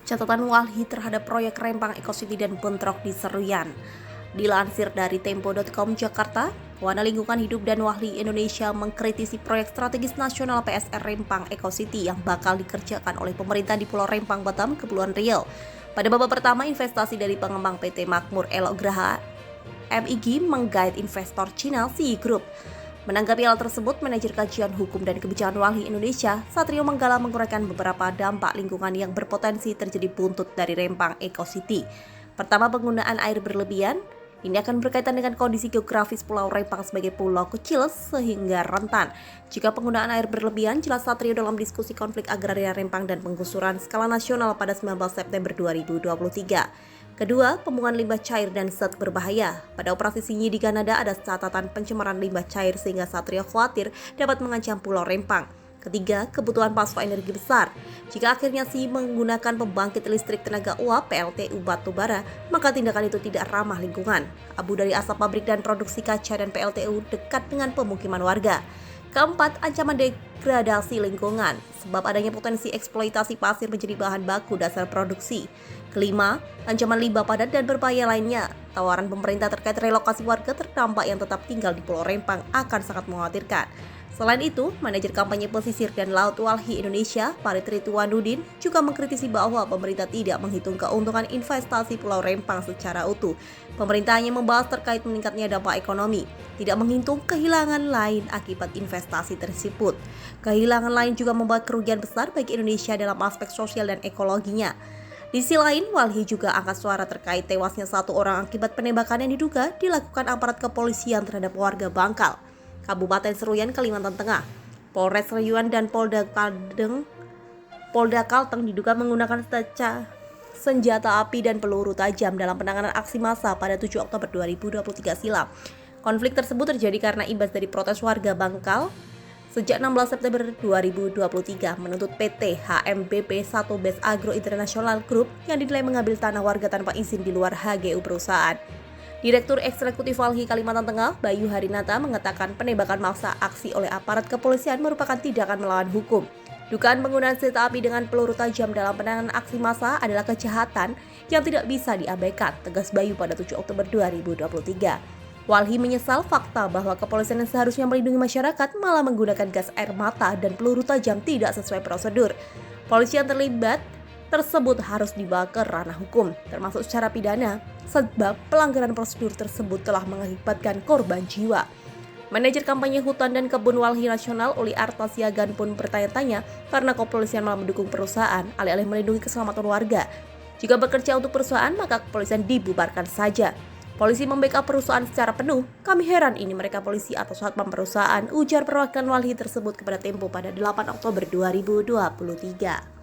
catatan Walhi terhadap proyek Rempang Eco City dan bentrok di Seruyan. Dilansir dari Tempo.com Jakarta, Wana Lingkungan Hidup dan Walhi Indonesia mengkritisi proyek strategis nasional PSR Rempang Eco City yang bakal dikerjakan oleh pemerintah di Pulau Rempang, Batam, Kepulauan Riau. Pada babak pertama, investasi dari pengembang PT Makmur Elok Graha MIG menggait investor Cina CI Group. Menanggapi hal tersebut, Manajer Kajian Hukum dan Kebijakan Walhi Indonesia, Satrio Manggala, menguraikan beberapa dampak lingkungan yang berpotensi terjadi buntut dari Rempang Eco City. Pertama, penggunaan air berlebihan. Ini akan berkaitan dengan kondisi geografis Pulau Rempang sebagai pulau kecil sehingga rentan. Jika penggunaan air berlebihan, jelas Satrio dalam diskusi konflik agraria Rempang dan penggusuran skala nasional pada 19 September 2023. Kedua, pembuangan limbah cair dan zat berbahaya. Pada operasi Sinyi di Kanada ada catatan pencemaran limbah cair sehingga Satrio khawatir dapat mengancam Pulau Rempang. Ketiga, kebutuhan pasca energi besar. Jika akhirnya Sinyi menggunakan pembangkit listrik tenaga uap PLTU batubara, maka tindakan itu tidak ramah lingkungan. Abu dari asap pabrik dan produksi kaca dan PLTU dekat dengan pemukiman warga. Keempat, ancaman degradasi lingkungan, sebab adanya potensi eksploitasi pasir menjadi bahan baku dasar produksi. Kelima, ancaman limbah padat dan berbahaya lainnya. Tawaran pemerintah terkait relokasi warga terdampak yang tetap tinggal di Pulau Rempang akan sangat mengkhawatirkan. Selain itu, Manajer Kampanye Pesisir dan Laut Walhi Indonesia, Farid Ridwanudin, juga mengkritisi bahwa pemerintah tidak menghitung keuntungan investasi Pulau Rempang secara utuh. Pemerintah hanya membahas terkait meningkatnya dampak ekonomi, tidak menghitung kehilangan lain akibat investasi tersebut. Kehilangan lain juga membuat kerugian besar bagi Indonesia dalam aspek sosial dan ekologinya. Di sisi lain, Walhi juga angkat suara terkait tewasnya satu orang akibat penembakan yang diduga dilakukan aparat kepolisian terhadap warga Bangkal, Kabupaten Seruyan, Kalimantan Tengah. Polres Seruyan dan Polda Kalteng diduga menggunakan senjata api dan peluru tajam dalam penanganan aksi massa pada 7 Oktober 2023 silam. Konflik tersebut terjadi karena imbas dari protes warga Bangkal sejak 16 September 2023 menuntut PT HMBP 1 Best Agro International Group yang dinilai mengambil tanah warga tanpa izin di luar HGU perusahaan. Direktur Eksekutif Walhi Kalimantan Tengah, Bayu Harinata, mengatakan penembakan maksa aksi oleh aparat kepolisian merupakan tindakan melawan hukum. Dugaan penggunaan senjata api dengan peluru tajam dalam penanganan aksi massa adalah kejahatan yang tidak bisa diabaikan, tegas Bayu pada 7 Oktober 2023. Walhi menyesal fakta bahwa kepolisian yang seharusnya melindungi masyarakat malah menggunakan gas air mata dan peluru tajam tidak sesuai prosedur. Polisi yang terlibat tersebut harus dibawa ke ranah hukum, termasuk secara pidana, sebab pelanggaran prosedur tersebut telah mengakibatkan korban jiwa. Manajer Kampanye Hutan dan Kebun Walhi Nasional Uli Artasiagan pun bertanya-tanya karena kepolisian malah mendukung perusahaan alih-alih melindungi keselamatan warga. Jika bekerja untuk perusahaan, maka kepolisian dibubarkan saja. Polisi membackup perusahaan secara penuh. Kami heran ini mereka polisi atau satpam perusahaan, ujar perwakilan Walhi tersebut kepada Tempo pada 8 Oktober 2023.